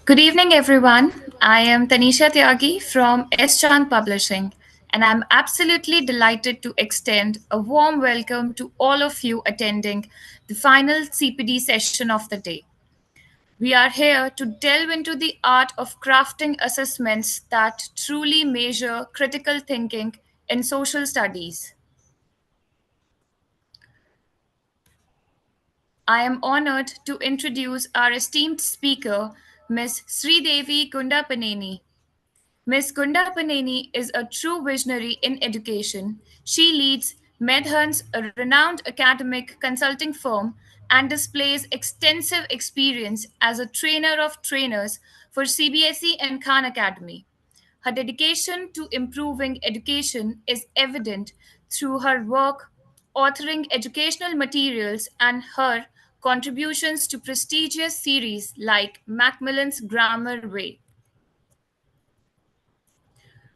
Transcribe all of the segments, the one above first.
Good evening, everyone. I am Tanisha Tyagi from S. Chand Publishing, and I'm absolutely delighted to extend a warm welcome to all of you attending the final CPD session of the day. We are here to delve into the art of crafting assessments that truly measure critical thinking in social studies. I am honored to introduce our esteemed speaker, Ms. Sridevi Kundapaneni. Ms. Kundapaneni is a true visionary in education. She leads Medhans, a renowned academic consulting firm, and displays extensive experience as a trainer of trainers for CBSE and Khan Academy. Her dedication to improving education is evident through her work authoring educational materials and her contributions to prestigious series like Macmillan's Grammar Way.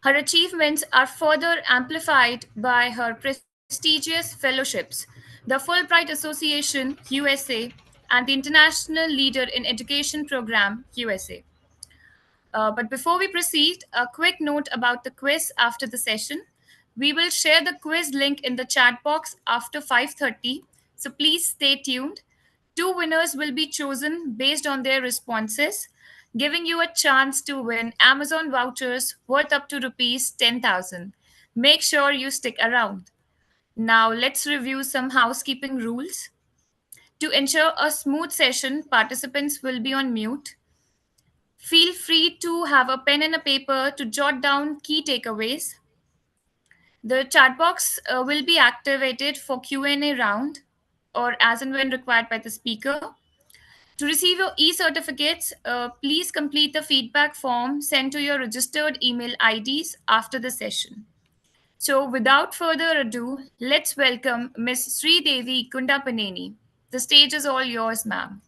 Her achievements are further amplified by her prestigious fellowships, the Fulbright Association USA, and the International Leader in Education Program USA. But before we proceed, a quick note about the quiz after the session. We will share the quiz link in the chat box after 5:30, so please stay tuned. Two winners will be chosen based on their responses, giving you a chance to win Amazon vouchers worth up to rupees 10,000. Make sure you stick around. Now, let's review some housekeeping rules. To ensure a smooth session, participants will be on mute. Feel free to have a pen and a paper to jot down key takeaways. The chat box will be activated for Q&A round or as and when required by the speaker. To receive your e-certificates, please complete the feedback form sent to your registered email IDs after the session. So without further ado, let's welcome Ms. Sridevi Kundapaneni. The stage is all yours, ma'am.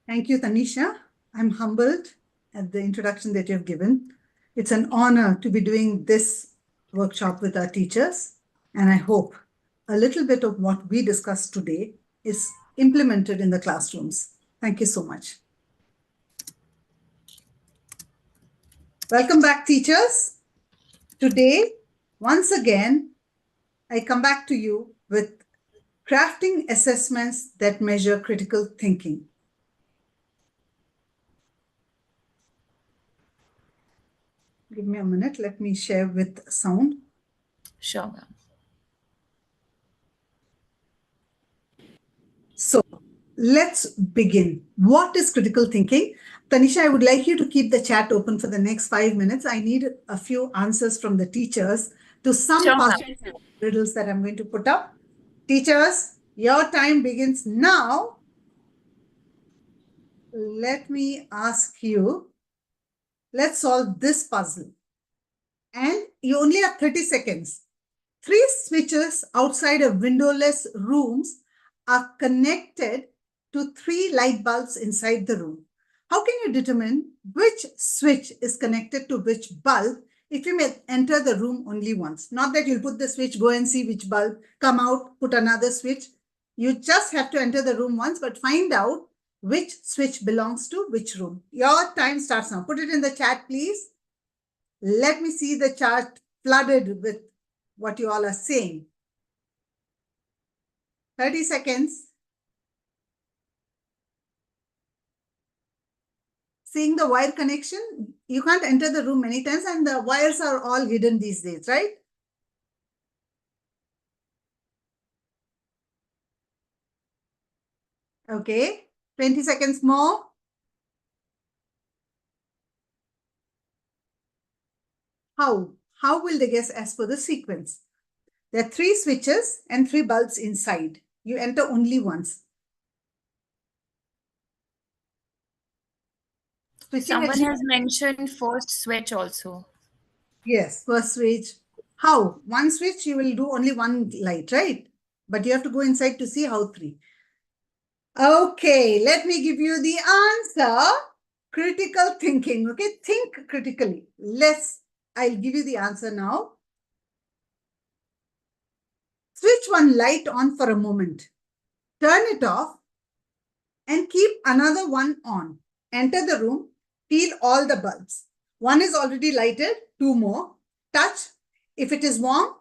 Thank you, Tanisha. I'm humbled at the introduction that you've given. It's an honor to be doing this workshop with our teachers, and I hope a little bit of what we discussed today is implemented in the classrooms. Thank you so much. Welcome back, teachers. Today, once again, I come back to you with crafting assessments that measure critical thinking. Give me a minute. Let me share with sound. Sure, ma'am. So let's begin. What is critical thinking? Tanisha, I would like you to keep the chat open for the next 5 minutes. I need a few answers from the teachers to some riddles that I'm going to put up. Teachers, your time begins now. Let me ask you, let's solve this puzzle. And you only have 30 seconds. 3 switches outside of windowless rooms are connected to 3 light bulbs inside the room. How can you determine which switch is connected to which bulb if you may enter the room only once? Not that you'll put the switch, go and see which bulb, come out, put another switch. You just have to enter the room once, but find out which switch belongs to which room. Your time starts now. Put it in the chat, please. Let me see the chart flooded with what you all are saying. 30 seconds. Seeing the wire connection, you can't enter the room many times and the wires are all hidden these days, right? Okay, 20 seconds more. How will they guess as per the sequence? There are 3 switches and 3 bulbs inside. You enter only once. Someone has mentioned first switch also. Yes, first switch. How? One switch, you will do only one light, right? But you have to go inside to see how 3. Okay, let me give you the answer. Critical thinking, okay? Think critically. I'll give you the answer now. Switch one light on for a moment. Turn it off and keep another one on. Enter the room, feel all the bulbs. One is already lighted, two more. Touch. If it is warm,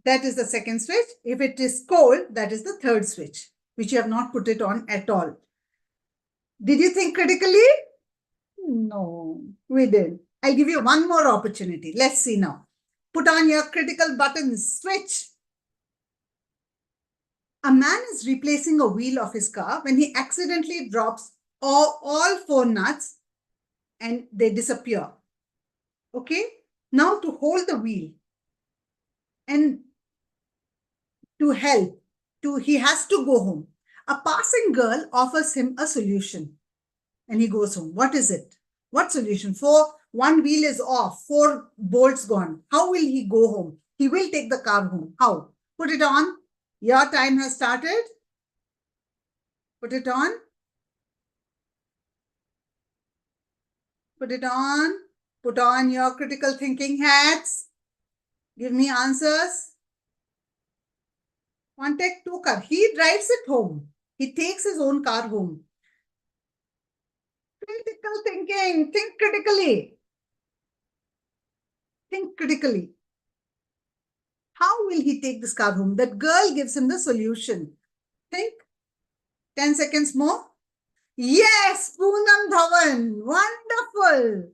that is the second switch. If it is cold, that is the third switch, which you have not put it on at all. Did you think critically? No, we didn't. I'll give you one more opportunity. Let's see now. Put on your critical buttons. Switch. A man is replacing a wheel of his car when he accidentally drops all four nuts and they disappear. Okay? Now to hold the wheel and to help, he has to go home. A passing girl offers him a solution and he goes home. What is it? What solution? One wheel is off, four bolts gone. How will he go home? He will take the car home. How? Put it on. Your time has started. Put it on. Put it on. Put on your critical thinking hats. Give me answers. One take two car. He drives it home. He takes his own car home. Critical thinking. Think critically. Think critically. How will he take this car home? That girl gives him the solution. Think. 10 seconds more. Yes, Poonam Dhawan. Wonderful.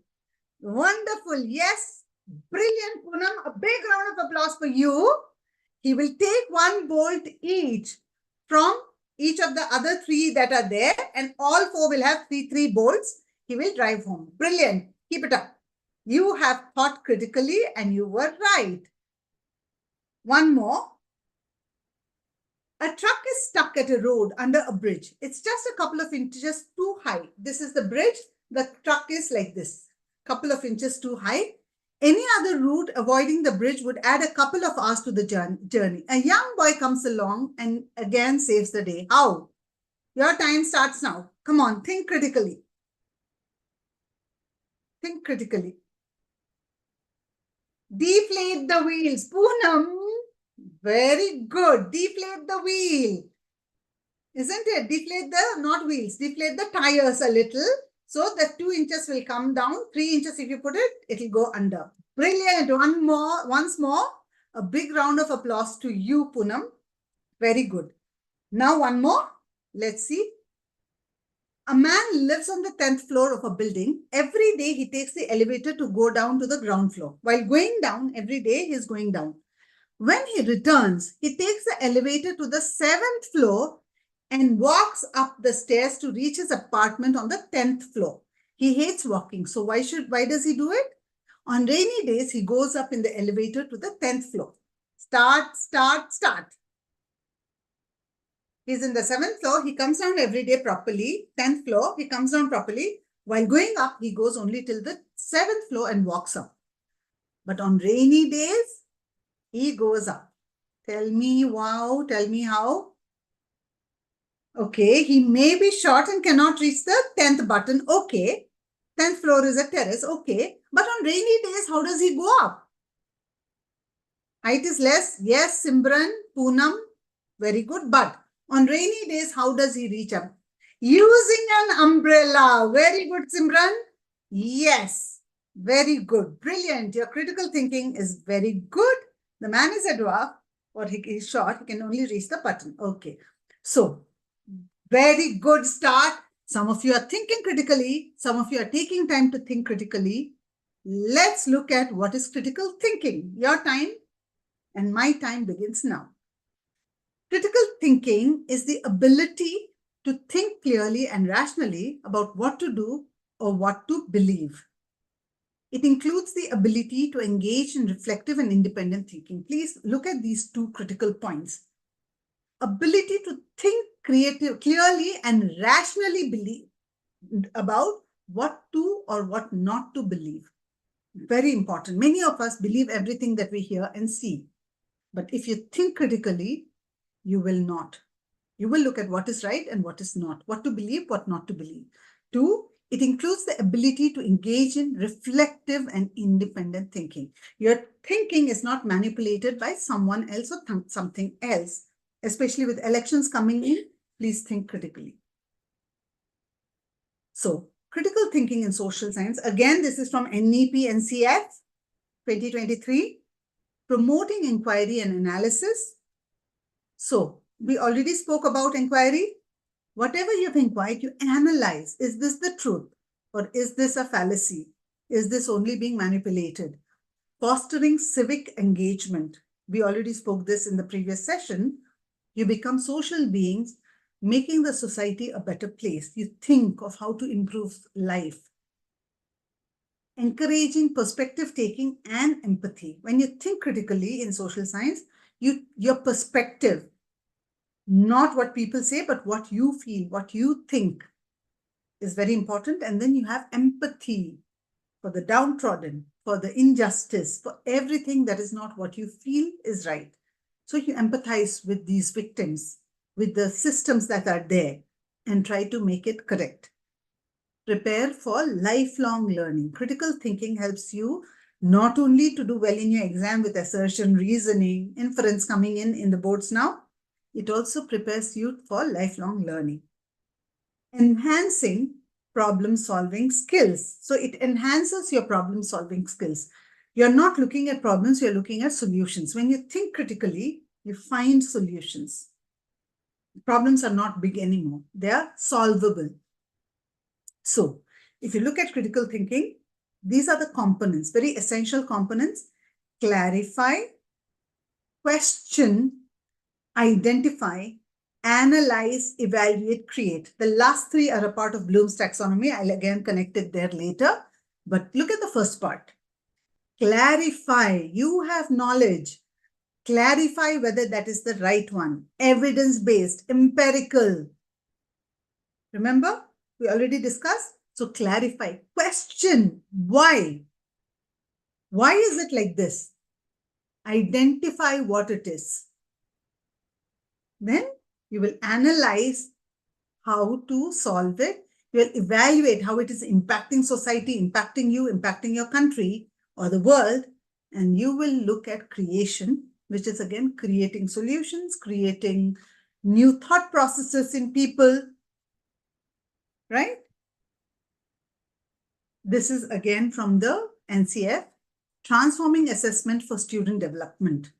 Wonderful. Yes. Brilliant, Poonam. A big round of applause for you. He will take one bolt each from each of the other three that are there, and all four will have three bolts. He will drive home. Brilliant. Keep it up. You have thought critically and you were right. One more. A truck is stuck at a road under a bridge. It's just a couple of inches too high. This is the bridge. The truck is like this, couple of inches too high. Any other route avoiding the bridge would add a couple of hours to the journey. A young boy comes along and again saves the day. How? Your time starts now. Come on, think critically. Think critically. Deflate the wheels. Poonam. Very good. Deflate the wheel. Isn't it? Deflate the, not wheels, deflate the tires a little. So the 2 inches will come down. 3 inches, if you put it, it will go under. Brilliant. Once more. A big round of applause to you, Poonam. Very good. Now one more. Let's see. A man lives on the 10th floor of a building. Every day he takes the elevator to go down to the ground floor. While going down, every day he is going down. When he returns, he takes the elevator to the 7th floor and walks up the stairs to reach his apartment on the 10th floor. He hates walking. So why does he do it? On rainy days, he goes up in the elevator to the 10th floor. Start. He's in the 7th floor. He comes down every day properly. 10th floor, he comes down properly. While going up, he goes only till the 7th floor and walks up. But on rainy days, he goes up. Tell me wow. Tell me how. Okay, he may be short and cannot reach the 10th button. Okay. 10th floor is a terrace. Okay. But on rainy days, how does he go up? Height is less. Yes, Simran, Poonam. Very good. But on rainy days, how does he reach up? Using an umbrella. Very good, Simran. Yes. Very good. Brilliant. Your critical thinking is very good. The man is a dwarf or he is short. He can only reach the button. Okay. So, very good start. Some of you are thinking critically. Some of you are taking time to think critically. Let's look at what is critical thinking. Your time and my time begins now. Critical thinking is the ability to think clearly and rationally about what to do or what to believe. It includes the ability to engage in reflective and independent thinking. Please look at these two critical points. Ability to think clearly and rationally believe about what to or what not to believe. Very important. Many of us believe everything that we hear and see. But if you think critically, you will not. You will look at what is right and what is not, what to believe, what not to believe. 2, it includes the ability to engage in reflective and independent thinking. Your thinking is not manipulated by someone else or something else. Especially with elections coming in, please think critically. So, critical thinking in social science. Again, this is from NEP NCF 2023. Promoting inquiry and analysis. So, we already spoke about inquiry. Whatever you've inquired, you analyze. Is this the truth? Or is this a fallacy? Is this only being manipulated? Fostering civic engagement. We already spoke this in the previous session. You become social beings, making the society a better place. You think of how to improve life. Encouraging perspective taking and empathy. When you think critically in social science, your perspective, not what people say, but what you feel, what you think is very important. And then you have empathy for the downtrodden, for the injustice, for everything that is not what you feel is right. So you empathize with these victims, with the systems that are there, and try to make it correct. Prepare for lifelong learning. Critical thinking helps you not only to do well in your exam with assertion, reasoning, inference coming in the boards now, it also prepares you for lifelong learning. Enhancing problem-solving skills. So it enhances your problem-solving skills. You're not looking at problems, you're looking at solutions. When you think critically, you find solutions. Problems are not big anymore. They are solvable. So if you look at critical thinking, these are the components, very essential components. Clarify, question, identify, analyze, evaluate, create. The last three are a part of Bloom's taxonomy. I'll again connect it there later. But look at the first part. Clarify. You have knowledge. Clarify whether that is the right one. Evidence-based, empirical. Remember, we already discussed. So clarify. Question. Why? Why is it like this? Identify what it is. Then you will analyze how to solve it. You will evaluate how it is impacting society, impacting you, impacting your country or the world. And you will look at creation, which is again creating solutions, creating new thought processes in people, right? This is again from the NCF, transforming assessment for student development.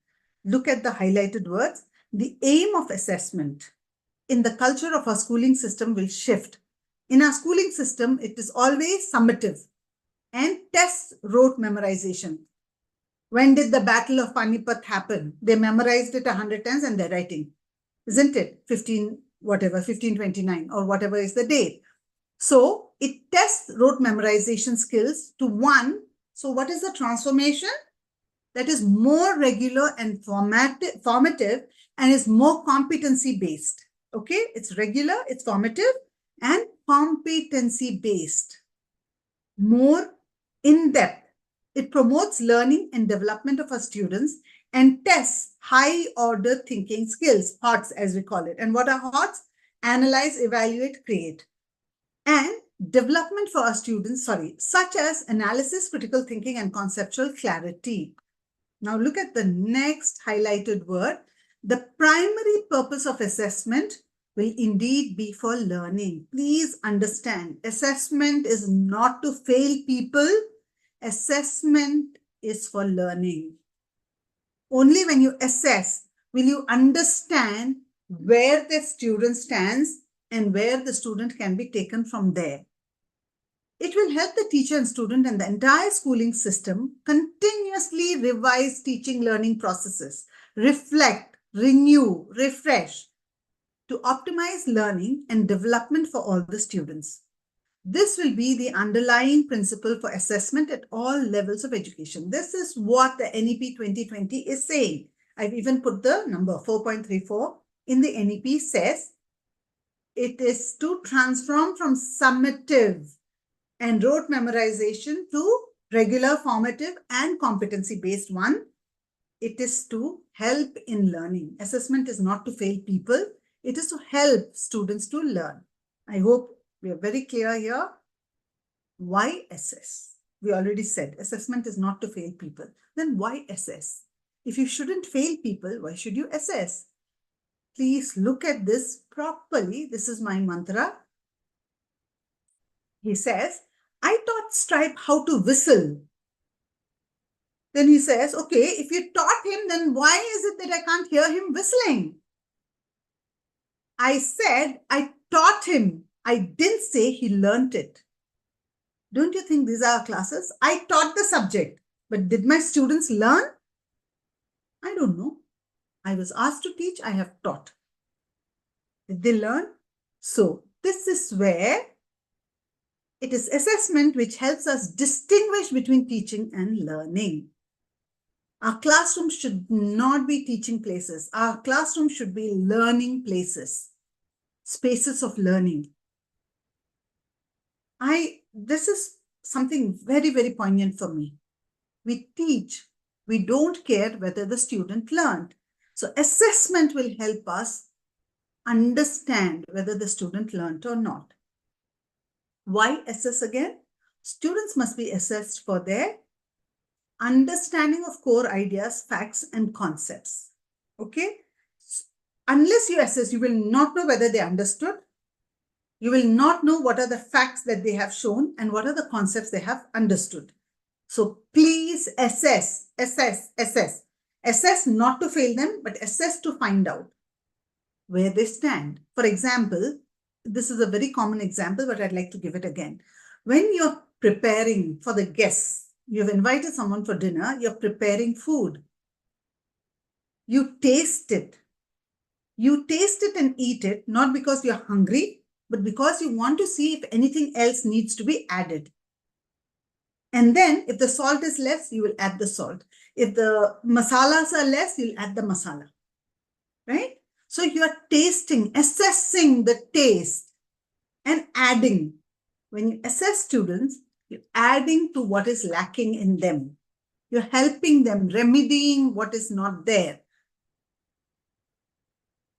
Look at the highlighted words. The aim of assessment in the culture of our schooling system will shift. In our schooling system, it is always summative and test rote memorization. When did the Battle of Panipat happen? They memorized it 100 times and they're writing, isn't it? 1529 or whatever is the date. So it tests rote memorization skills to one. So what is the transformation? That is more regular and formative and is more competency based. Okay, it's regular, it's formative and competency based. More in depth. It promotes learning and development of our students and tests high order thinking skills, HOTS as we call it. And what are HOTS? Analyze, evaluate, create. And development for our students, such as analysis, critical thinking, and conceptual clarity. Now look at the next highlighted word. The primary purpose of assessment will indeed be for learning. Please understand, assessment is not to fail people. Assessment is for learning. Only when you assess will you understand where the student stands and where the student can be taken from there. It will help the teacher and student and the entire schooling system continuously revise teaching learning processes, reflect, renew, refresh to optimize learning and development for all the students. This will be the underlying principle for assessment at all levels of education. This is what the NEP 2020 is saying. I've even put the number 4.34 in the NEP says it is to transform from summative and rote memorization to regular, formative and competency-based one. It is to help in learning. Assessment is not to fail people. It is to help students to learn. I hope we are very clear here. Why assess? We already said assessment is not to fail people. Then why assess? If you shouldn't fail people, why should you assess? Please look at this properly. This is my mantra. He says, I taught Stripe how to whistle. Then he says, okay, if you taught him, then why is it that I can't hear him whistling? I said, I taught him. I didn't say he learnt it. Don't you think these are classes? I taught the subject, but did my students learn? I don't know. I was asked to teach, I have taught. Did they learn? So this is where it is assessment which helps us distinguish between teaching and learning. Our classroom should not be teaching places. Our classroom should be learning places, spaces of learning. This is something very, very poignant for me. We teach. We don't care whether the student learned. So assessment will help us understand whether the student learned or not. Why assess again? Students must be assessed for their understanding of core ideas, facts, and concepts. Okay? Unless you assess, you will not know whether they understood. You will not know what are the facts that they have shown and what are the concepts they have understood. So please assess, assess, assess. Assess not to fail them, but assess to find out where they stand. For example, this is a very common example, but I'd like to give it again. When you're preparing for the guests, you've invited someone for dinner, you're preparing food. You taste it. You taste it and eat it, not because you're hungry, but because you want to see if anything else needs to be added. And then if the salt is less, you will add the salt. If the masalas are less, you'll add the masala, right? So you are tasting, assessing the taste and adding. When you assess students, you're adding to what is lacking in them. You're helping them, remedying what is not there.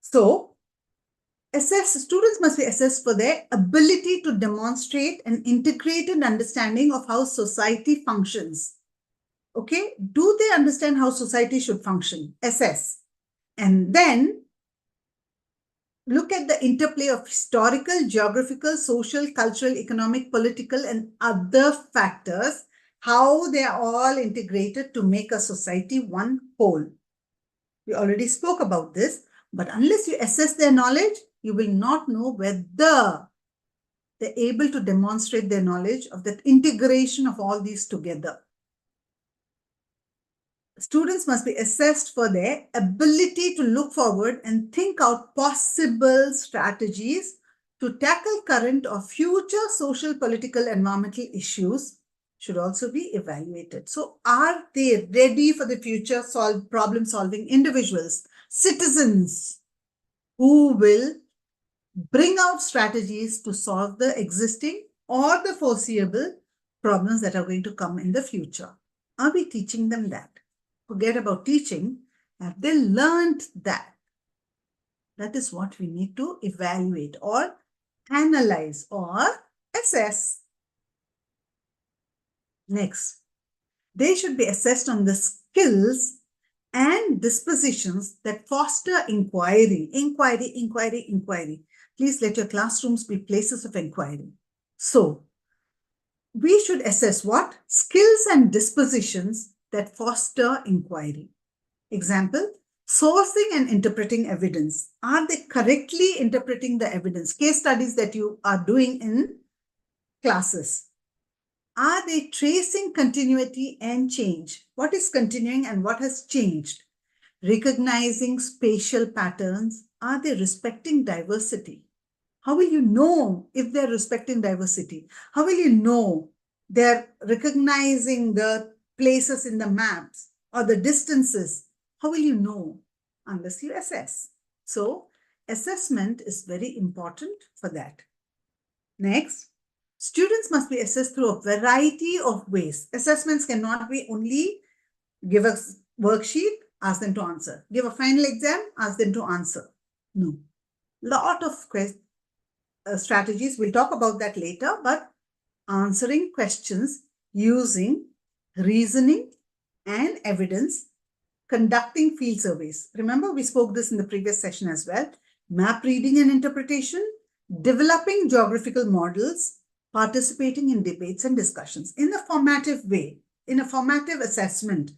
So students must be assessed for their ability to demonstrate an integrated understanding of how society functions. Okay, do they understand how society should function? Assess. And then look at the interplay of historical, geographical, social, cultural, economic, political, and other factors, how they are all integrated to make a society one whole. We already spoke about this, but unless you assess their knowledge, you will not know whether they're able to demonstrate their knowledge of that integration of all these together. Students must be assessed for their ability to look forward and think out possible strategies to tackle current or future social, political, environmental issues should also be evaluated. So are they ready for the future problem-solving individuals, citizens who will bring out strategies to solve the existing or the foreseeable problems that are going to come in the future? Are we teaching them that? Forget about teaching. Have they learned that? That is what we need to evaluate or analyze or assess. Next, they should be assessed on the skills and dispositions that foster inquiry. Inquiry, inquiry, inquiry. Please let your classrooms be places of inquiry. So, we should assess what? Skills and dispositions that foster inquiry. Example, sourcing and interpreting evidence. Are they correctly interpreting the evidence? Case studies that you are doing in classes. Are they tracing continuity and change? What is continuing and what has changed? Recognizing spatial patterns. Are they respecting diversity? How will you know if they're respecting diversity? How will you know they're recognizing the places in the maps or the distances? How will you know? Unless you assess. So, assessment is very important for that. Next, students must be assessed through a variety of ways. Assessments cannot be only give a worksheet, ask them to answer. Give a final exam, ask them to answer. No. Lot of strategies. We'll talk about that later, but answering questions using reasoning and evidence, conducting field surveys. Remember, we spoke this in the previous session as well. Map reading and interpretation, developing geographical models, participating in debates and discussions in a formative way, in a formative assessment.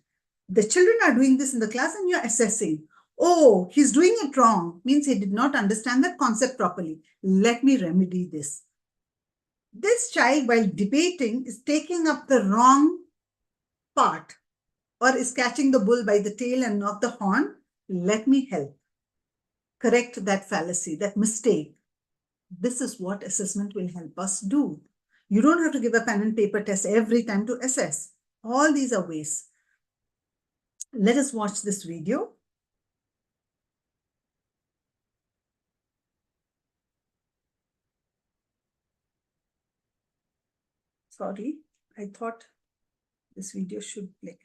The children are doing this in the class and you're assessing. Oh, he's doing it wrong, means he did not understand that concept properly. Let me remedy this. This child, while debating, is taking up the wrong part or is catching the bull by the tail and not the horn. Let me help correct that fallacy, that mistake. This is what assessment will help us do. You don't have to give a pen and paper test every time to assess. All these are ways. Let us watch this video. Sorry, I thought this video should play.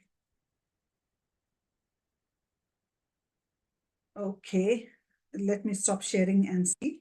Okay, let me stop sharing and see.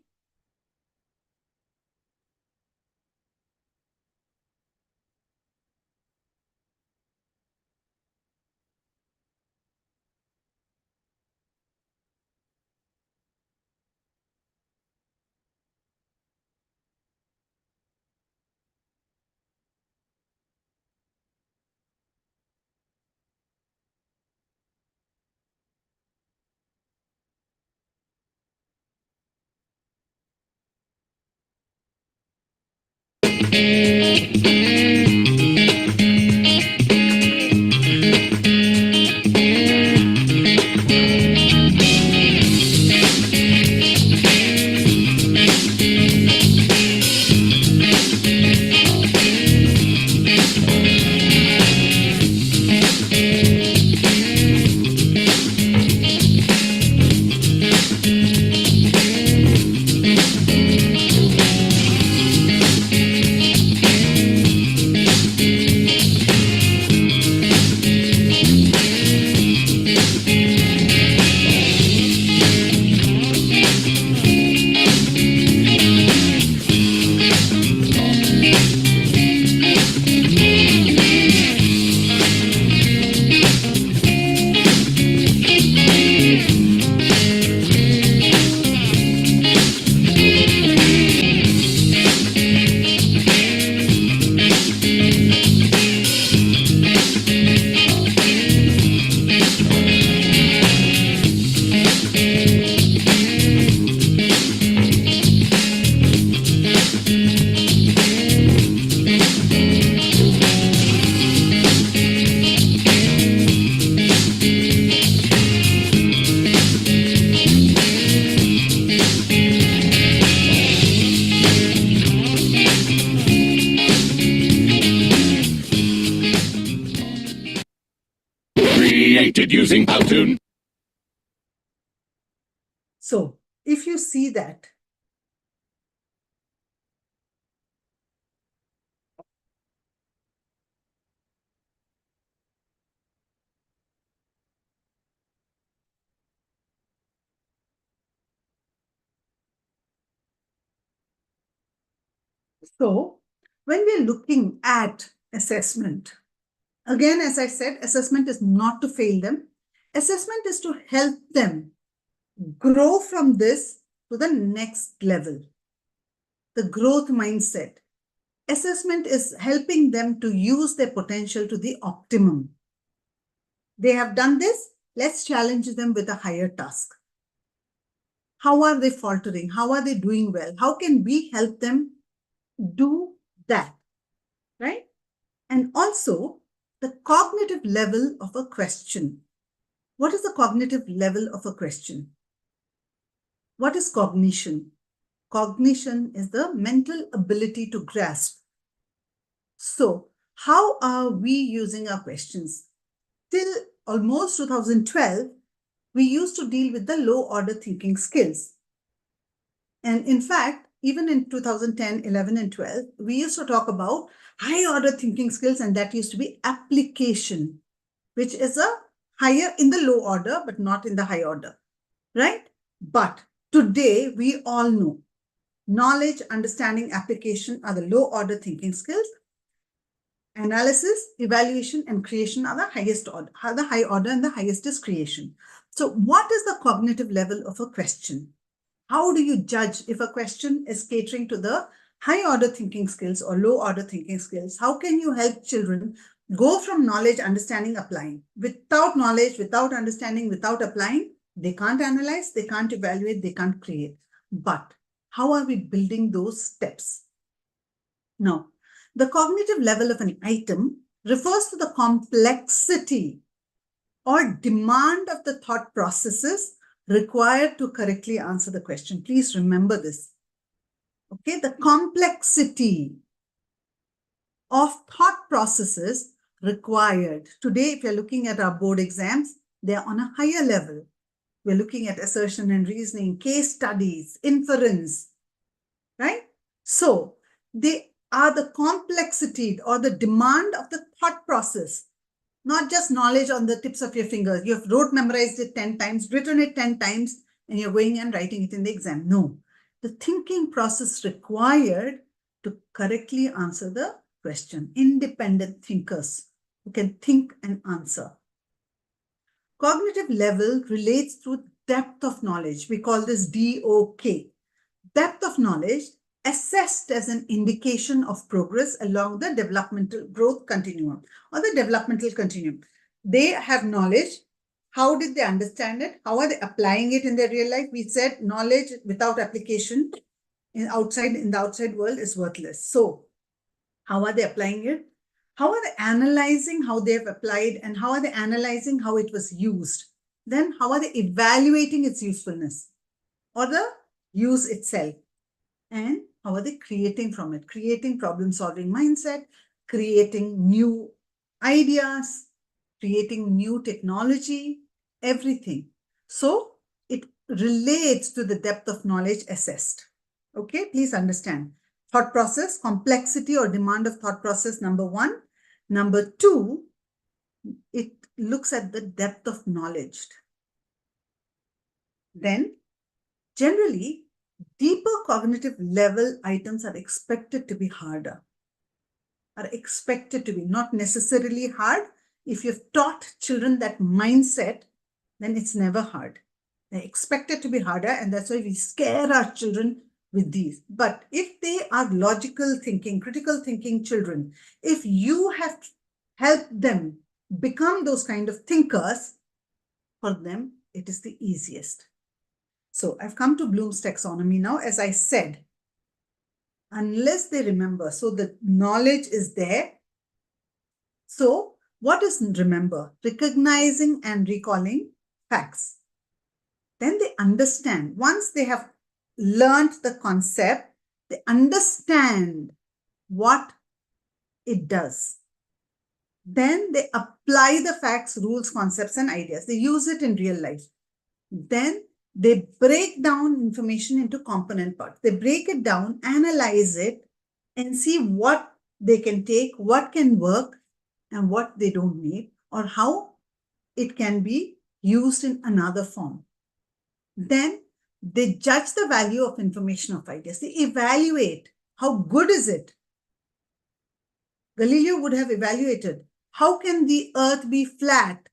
Created using Powtoon. So if you see that, so when we're looking at assessment, again, as I said, assessment is not to fail them. Assessment is to help them grow from this to the next level, the growth mindset. Assessment is helping them to use their potential to the optimum. They have done this. Let's challenge them with a higher task. How are they faltering? How are they doing well? How can we help them do that, right? And also the cognitive level of a question. What is the cognitive level of a question? What is cognition? Cognition is the mental ability to grasp. So how are we using our questions? Till almost 2012, we used to deal with the low order thinking skills. And in fact, even in 2010, 11, and 12, we used to talk about high order thinking skills, and that used to be application, which is a higher in the low order, but not in the high order, right? But today, we all know knowledge, understanding, application are the low order thinking skills. Analysis, evaluation, and creation are the highest order, are the high order, and the highest is creation. So what is the cognitive level of a question? How do you judge if a question is catering to the high order thinking skills or low order thinking skills. How can you help children go from knowledge, understanding, applying? Without knowledge, without understanding, without applying, they can't analyze, they can't evaluate, they can't create. But how are we building those steps? Now, the cognitive level of an item refers to the complexity or demand of the thought processes required to correctly answer the question. Please remember this. Okay, the complexity of thought processes required. Today, if you're looking at our board exams, they're on a higher level. We're looking at assertion and reasoning, case studies, inference, right? So they are the complexity or the demand of the thought process, not just knowledge on the tips of your fingers. You've memorized it 10 times, written it 10 times, and you're going and writing it in the exam. No, the thinking process required to correctly answer the question. Independent thinkers who can think and answer. Cognitive level relates to depth of knowledge. We call this DOK. Depth of knowledge assessed as an indication of progress along the developmental growth continuum or the developmental continuum. They have knowledge. How did they understand it? How are they applying it in their real life? We said knowledge without application in the outside world is worthless. So how are they applying it? How are they analyzing how they have applied, and how are they analyzing how it was used? Then how are they evaluating its usefulness or the use itself? And how are they creating from it? Creating problem-solving mindset, creating new ideas, creating new technology, everything. So it relates to the depth of knowledge assessed. Okay, please understand. Thought process, complexity or demand of thought process, number one. Number two, it looks at the depth of knowledge. Then, generally, deeper cognitive level items are expected to be harder, are expected to be not necessarily hard. If you've taught children that mindset, then it's never hard. They're expected to be harder, and that's why we scare our children with these. But if they are logical thinking, critical thinking children, if you have helped them become those kind of thinkers, for them, it is the easiest. So I've come to Bloom's taxonomy now. As I said, unless they remember, so the knowledge is there. So what is remember? Recognizing and recalling facts. Then they understand. Once they have learned the concept, they understand what it does. Then they apply the facts, rules, concepts, and ideas. They use it in real life. Then they break down information into component parts. They break it down, analyze it, and see what they can take, what can work, and what they don't need, or how it can be used in another form. Then they judge the value of information of ideas. They evaluate how good is it. Galileo would have evaluated how can the earth be flat.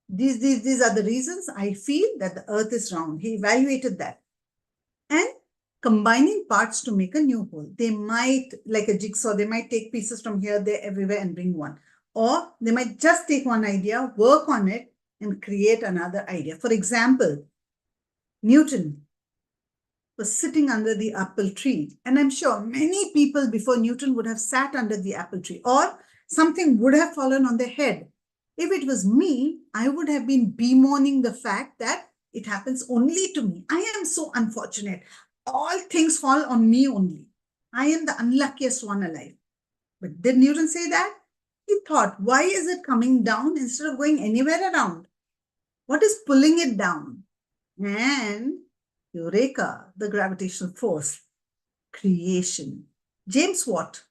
These are the reasons I feel that the earth is round. He evaluated that. And combining parts to make a new whole. They might, like a jigsaw, they might take pieces from here, there, everywhere and bring one. Or they might just take one idea, work on it, and create another idea. For example, Newton was sitting under the apple tree. And I'm sure many people before Newton would have sat under the apple tree, or something would have fallen on their head. If it was me, I would have been bemoaning the fact that it happens only to me. I am so unfortunate. All things fall on me only. I am the unluckiest one alive. But did Newton say that? He thought, why is it coming down instead of going anywhere around? What is pulling it down? And Eureka, the gravitational force, creation. James Watt,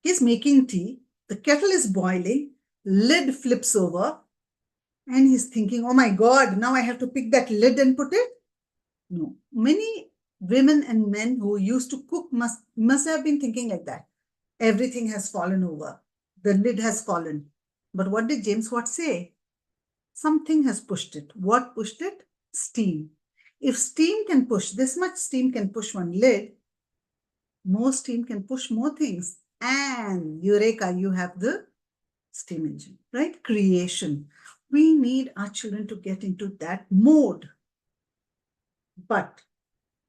he's making tea, the kettle is boiling, lid flips over, and he's thinking, oh my God, now I have to pick that lid and put it? No. Many women and men who used to cook must have been thinking like that. Everything has fallen over. The lid has fallen. But what did James Watt say? Something has pushed it. What pushed it? Steam. If steam can push, this much steam can push one lid, Most team can push more things. And Eureka, you have the steam engine, right? Creation. We need our children to get into that mode. But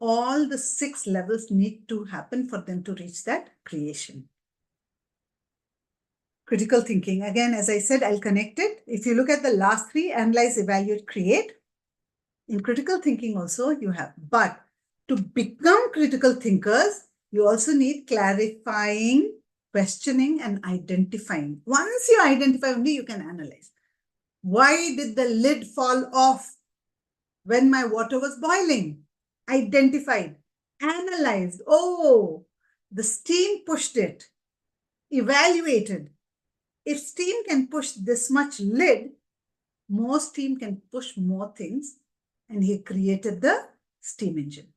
all the 6 levels need to happen for them to reach that creation. Critical thinking. Again, as I said, I'll connect it. If you look at the last 3, analyze, evaluate, create. In critical thinking also you have. But to become critical thinkers, you also need clarifying, questioning, and identifying. Once you identify, only you can analyze. Why did the lid fall off when my water was boiling? Identified, analyzed. Oh, the steam pushed it. Evaluated. If steam can push this much lid, more steam can push more things. And he created the steam engine.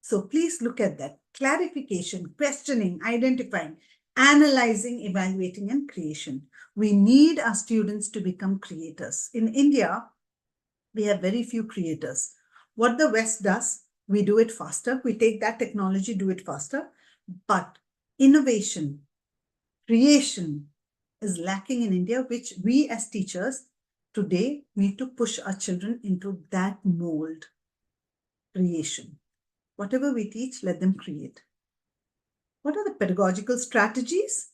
So please look at that. Clarification, questioning, identifying, analyzing, evaluating, and creation. We need our students to become creators. In India, we have very few creators. What the West does, we do it faster. We take that technology, do it faster. But innovation, creation is lacking in India, which we as teachers today need to push our children into that mold. Creation. Whatever we teach, let them create. What are the pedagogical strategies?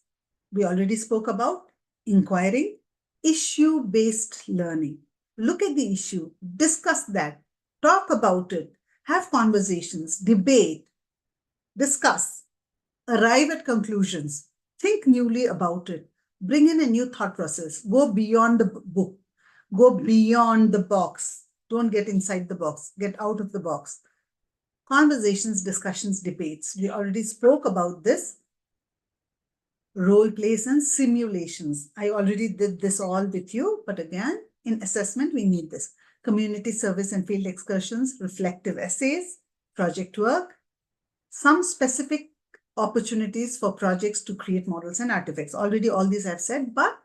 We already spoke about inquiring, issue-based learning. Look at the issue, discuss that, talk about it, have conversations, debate, discuss, arrive at conclusions, think newly about it, bring in a new thought process, go beyond the book, go beyond the box. Don't get inside the box, get out of the box. Conversations, discussions, debates. We already spoke about this. Role plays and simulations. I already did this all with you, but again, in assessment, we need this. Community service and field excursions, reflective essays, project work, some specific opportunities for projects to create models and artifacts. Already all these I've said, but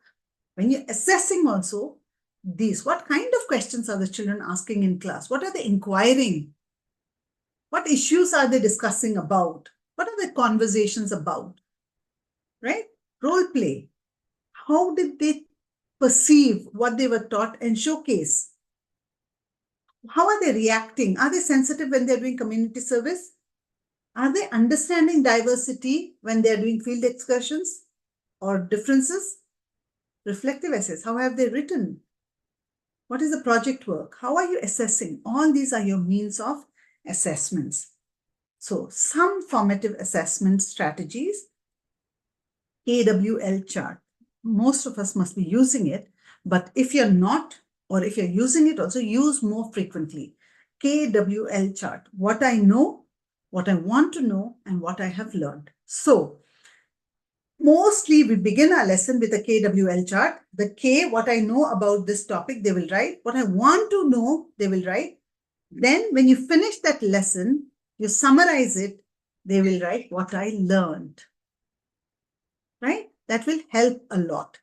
when you're assessing also these, what kind of questions are the children asking in class? What are they inquiring? What issues are they discussing about? What are the conversations about? Right? Role play. How did they perceive what they were taught and showcase? How are they reacting? Are they sensitive when they're doing community service? Are they understanding diversity when they're doing field excursions or differences? Reflective essays. How have they written? What is the project work? How are you assessing? All these are your means of assessments. So some formative assessment strategies, KWL chart. Most of us must be using it, but if you're not, or if you're using it, also use more frequently. KWL chart, what I know, what I want to know, and what I have learned. So mostly we begin our lesson with a KWL chart. The K, what I know about this topic, they will write. What I want to know, they will write. Then when you finish that lesson, you summarize it, they will write what I learned. Right? That will help a lot.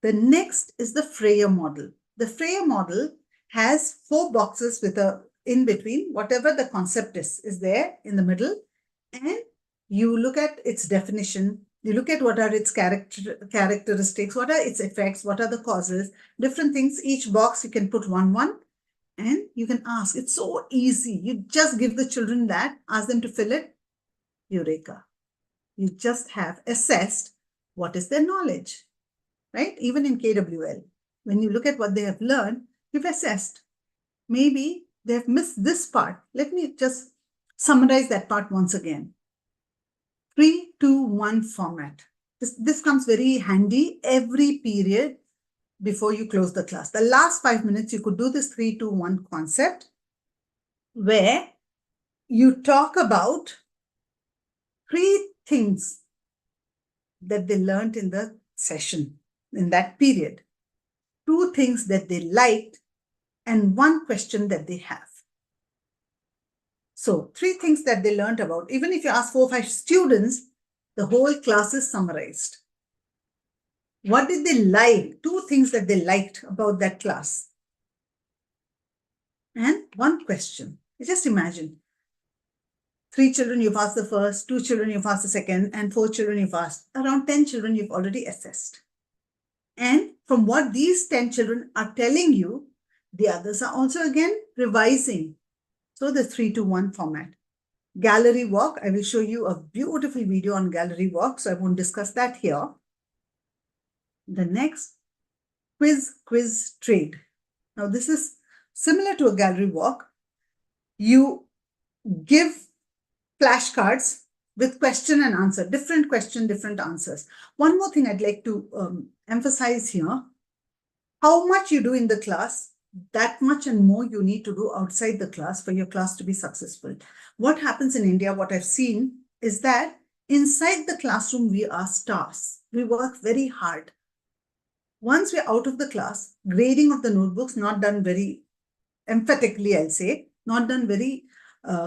The next is the Freyer model. The Freyer model has 4 boxes with a in between, whatever the concept is there in the middle. And you look at its definition, you look at what are its characteristics, what are its effects, what are the causes, different things. Each box you can put one, and you can ask. It's so easy. You just give the children that, ask them to fill it. Eureka. You just have assessed what is their knowledge, right? Even in KWL, when you look at what they have learned, you've assessed. Maybe they have missed this part. Let me just summarize that part once again. 3, 2, 1 format. This comes very handy every period before you close the class. The last 5 minutes, you could do this 3, 2, 1 concept where you talk about 3 things that they learned in the session, in that period. 2 things that they liked and 1 question that they have. So 3 things that they learned about. Even if you ask 4 or 5 students, the whole class is summarized. What did they like? 2 things that they liked about that class. And 1 question. Just imagine. 3 children, you've asked the first, 2 children, you've asked the second, and 4 children, you've asked. Around 10 children, you've already assessed. And from what these 10 children are telling you, the others are also again revising. So the 3-to-1 format. Gallery walk, I will show you a beautiful video on gallery walk, so I won't discuss that here. The next, quiz, trade. Now this is similar to a gallery walk. You give flashcards with question and answer, different question, different answers. One more thing I'd like to emphasize here, how much you do in the class, that much and more you need to do outside the class for your class to be successful. What happens in India, what I've seen is that inside the classroom, we are stars. We work very hard. Once we're out of the class, grading of the notebooks, not done very emphatically, I'll say, not done very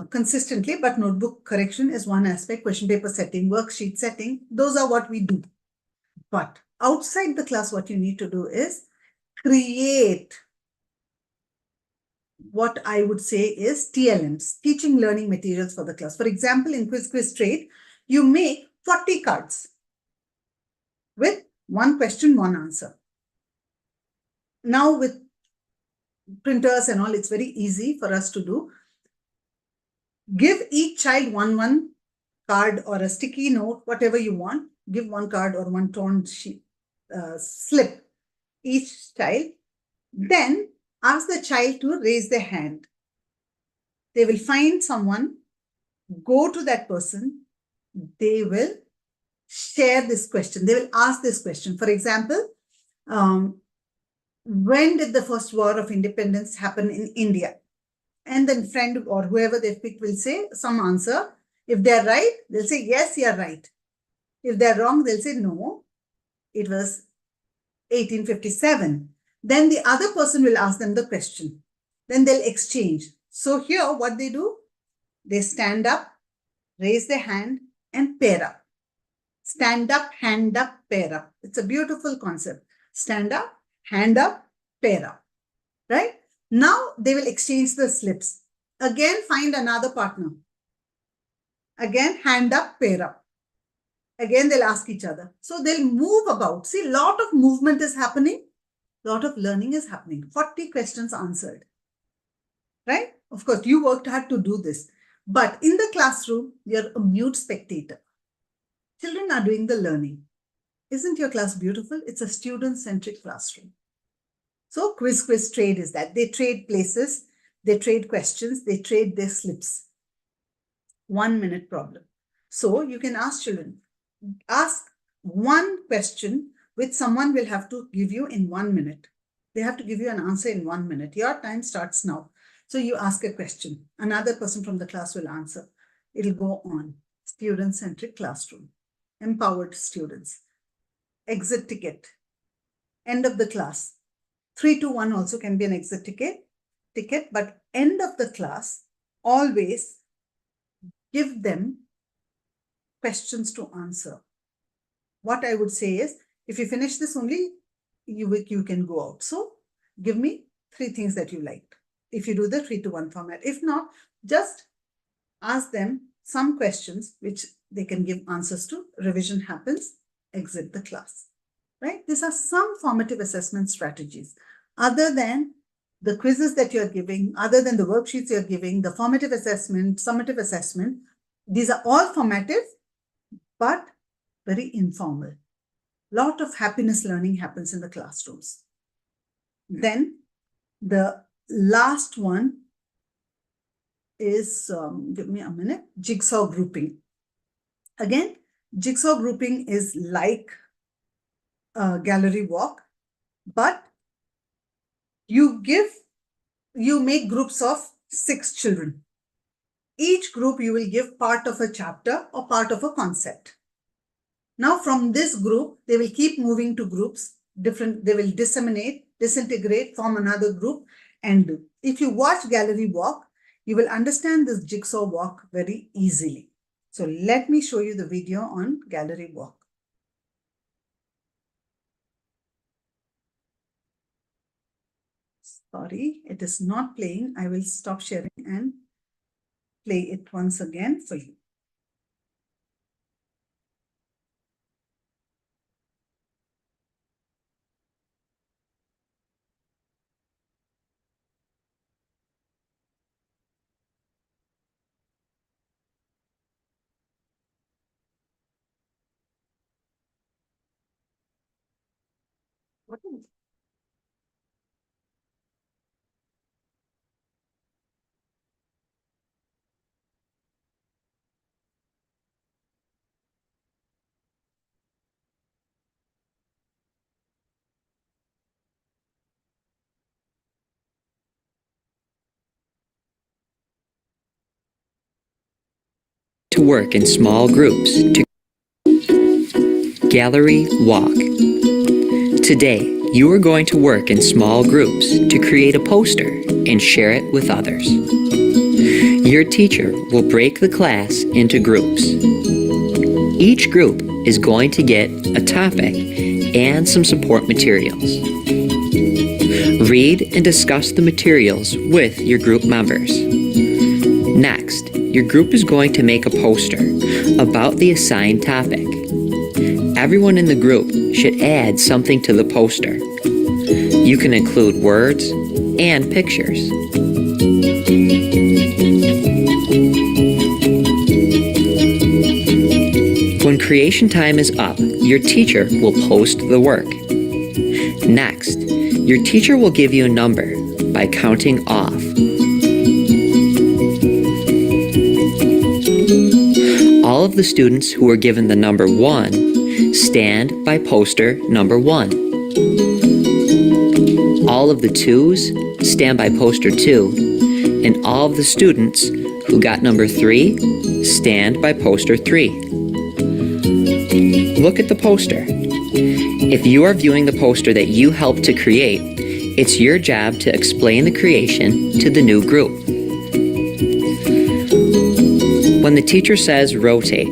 consistently, but notebook correction is one aspect, question paper setting, worksheet setting, those are what we do. But outside the class, what you need to do is create what I would say is TLMs, teaching learning materials for the class. For example, in quiz trade, you make 40 cards with one question, one answer. Now with printers and all, it's very easy for us to do. Give each child one card or a sticky note, whatever you want. Give one card or one torn slip each child. Then ask the child to raise their hand. They will find someone, go to that person. They will share this question. They will ask this question. For example, when did the first war of independence happen in India? And then friend or whoever they pick will say some answer. If they're right, they'll say, yes, you're right. If they're wrong, they'll say, no, it was 1857. Then the other person will ask them the question. Then they'll exchange. So here, what they do, they stand up, raise their hand, and pair up. Stand up, hand up, pair up. It's a beautiful concept. Stand up, hand up, pair up. Right? Now they will exchange the slips. Again, find another partner. Again, hand up, pair up. Again, they'll ask each other. So they'll move about. See, a lot of movement is happening. A lot of learning is happening. 40 questions answered. Right? Of course, you worked hard to do this. But in the classroom, you're a mute spectator. Children are doing the learning. Isn't your class beautiful? It's a student-centric classroom. So quiz trade is that. They trade places, they trade questions, they trade their slips. 1 minute problem. So you can ask children, ask one question which someone will have to give you in 1 minute. They have to give you an answer in 1 minute. Your time starts now. So you ask a question. Another person from the class will answer. It'll go on. Student-centric classroom. Empowered students. Exit ticket. End of the class. 3-to-1 also can be an exit ticket, but end of the class, always give them questions to answer. What I would say is, if you finish this only, you can go out. So give me 3 things that you liked. If you do the 3-to-1 format. If not, just ask them some questions which they can give answers to. Revision happens, exit the class. Right? These are some formative assessment strategies. Other than the quizzes that you're giving, other than the worksheets you're giving, the formative assessment, summative assessment, these are all formative, but very informal. Lot of happiness learning happens in the classrooms. Then the last one is, give me a minute, jigsaw grouping. Again, jigsaw grouping is like a gallery walk, but you make groups of 6 children. Each group you will give part of a chapter or part of a concept. Now from this group, they will keep moving to groups, they will disseminate, disintegrate, form another group and do. If you watch gallery walk, you will understand this jigsaw walk very easily. So let me show you the video on gallery walk. Sorry, it is not playing. I will stop sharing and play it once again for you. What is to work in small groups to gallery walk. Today, you are going to work in small groups to create a poster and share it with others. Your teacher will break the class into groups. Each group is going to get a topic and some support materials. Read and discuss the materials with your group members. Next, your group is going to make a poster about the assigned topic. Everyone in the group should add something to the poster. You can include words and pictures. When creation time is up, your teacher will post the work. Next, your teacher will give you a number by counting off. All of the students who are given the number 1 stand by poster number 1. All of the 2s stand by poster 2, and all of the students who got number 3 stand by poster 3. Look at the poster. If you are viewing the poster that you helped to create, it's your job to explain the creation to the new group. When the teacher says rotate,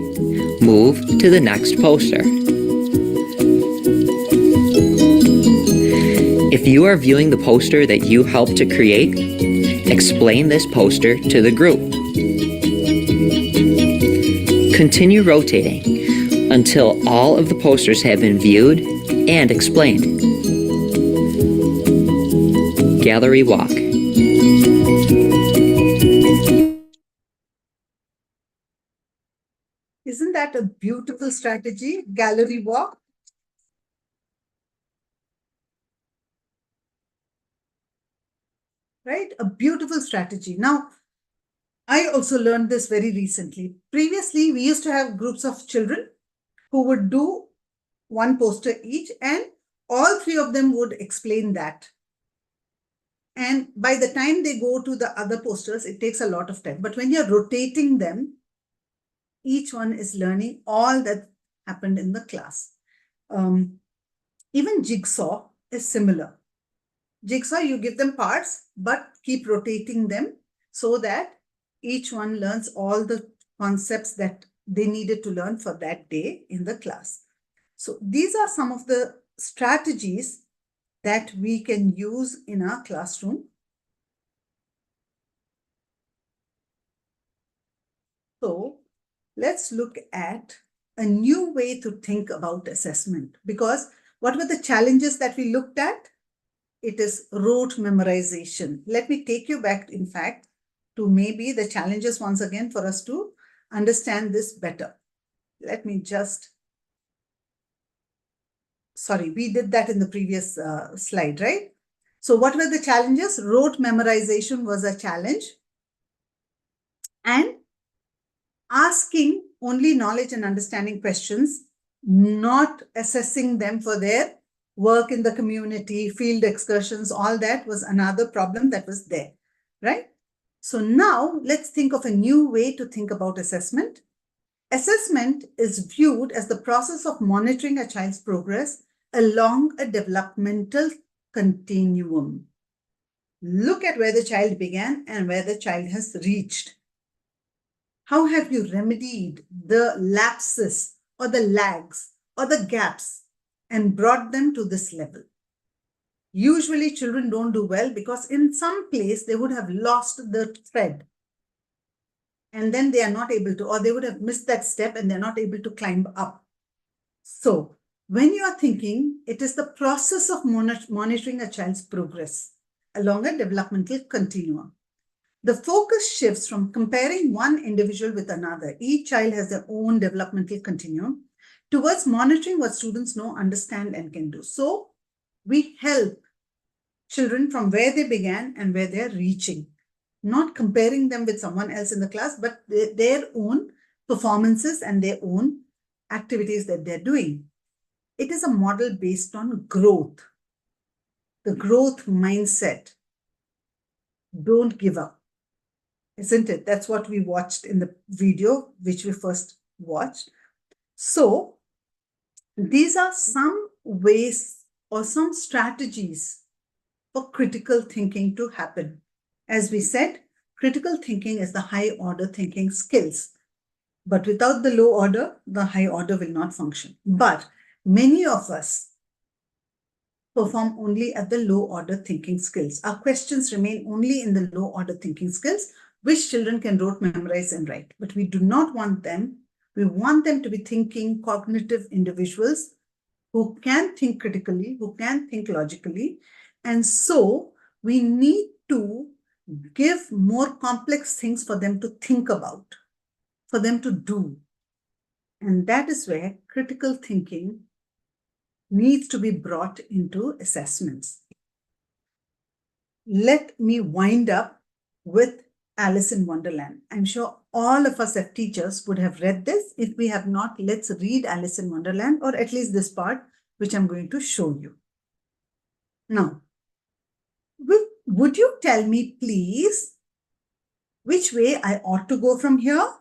move to the next poster. If you are viewing the poster that you helped to create, explain this poster to the group. Continue rotating until all of the posters have been viewed and explained. Gallery walk. Isn't that a beautiful strategy? Gallery walk. Right? A beautiful strategy. Now, I also learned this very recently. Previously, we used to have groups of children who would do one poster each, and all 3 of them would explain that. And by the time they go to the other posters, it takes a lot of time. But when you're rotating them, each one is learning all that happened in the class. Even Jigsaw is similar. Jigsaw, you give them parts, but keep rotating them so that each one learns all the concepts that they needed to learn for that day in the class. So these are some of the strategies that we can use in our classroom. So let's look at a new way to think about assessment, because what were the challenges that we looked at? It is rote memorization. Let me take you back, in fact, to maybe the challenges once again for us to understand this better. Let me just, sorry, we did that in the previous slide, right? So what were the challenges? Rote memorization was a challenge. And asking only knowledge and understanding questions, not assessing them for their work in the community, field excursions, all that was another problem that was there, right? So now let's think of a new way to think about assessment. Assessment is viewed as the process of monitoring a child's progress along a developmental continuum. Look at where the child began and where the child has reached. How have you remedied the lapses or the lags or the gaps and brought them to this level? Usually children don't do well because in some place they would have lost the thread. and then they are not able to, or they would have missed that step and they're not able to climb up. So when you are thinking, it is the process of monitoring a child's progress along a developmental continuum. The focus shifts from comparing one individual with another. Each child has their own developmental continuum towards monitoring what students know, understand, and can do. So we help children from where they began and where they're reaching, not comparing them with someone else in the class, but their own performances and their own activities that they're doing. It is a model based on growth, the growth mindset. Don't give up, isn't it? That's what we watched in the video, which we first watched. So these are some ways or some strategies for critical thinking to happen. As we said, critical thinking is the high order thinking skills. But without the low order, the high order will not function. But many of us perform only at the low order thinking skills. Our questions remain only in the low order thinking skills, which children can rote, memorize, and write. But we do not want them. We want them to be thinking, cognitive individuals who can think critically, who can think logically. And so we need to give more complex things for them to think about, for them to do. And that is where critical thinking needs to be brought into assessments. Let me wind up with Alice in Wonderland. I'm sure all of us as teachers would have read this. If we have not, let's read Alice in Wonderland, or at least this part, which I'm going to show you. Now, would you tell me, please, which way I ought to go from here?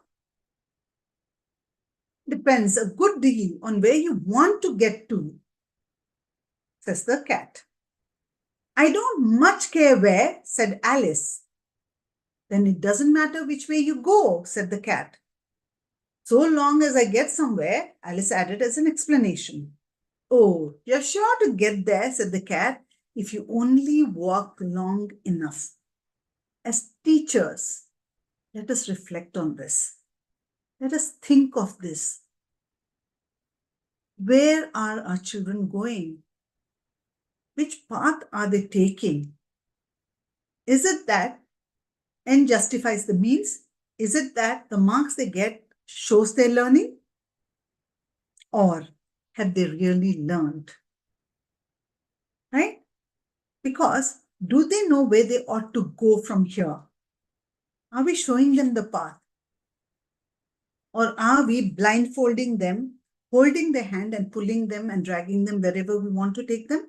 Depends a good deal on where you want to get to, says the cat. I don't much care where, said Alice. Then it doesn't matter which way you go, said the cat. So long as I get somewhere, Alice added as an explanation. Oh, you're sure to get there, said the cat, if you only walk long enough. As teachers, let us reflect on this. Let us think of this. Where are our children going? Which path are they taking? Is it that end justifies the means? Is it that the marks they get shows their learning? Or have they really learned? Right? Because do they know where they ought to go from here? Are we showing them the path? Or are we blindfolding them, holding their hand and pulling them and dragging them wherever we want to take them?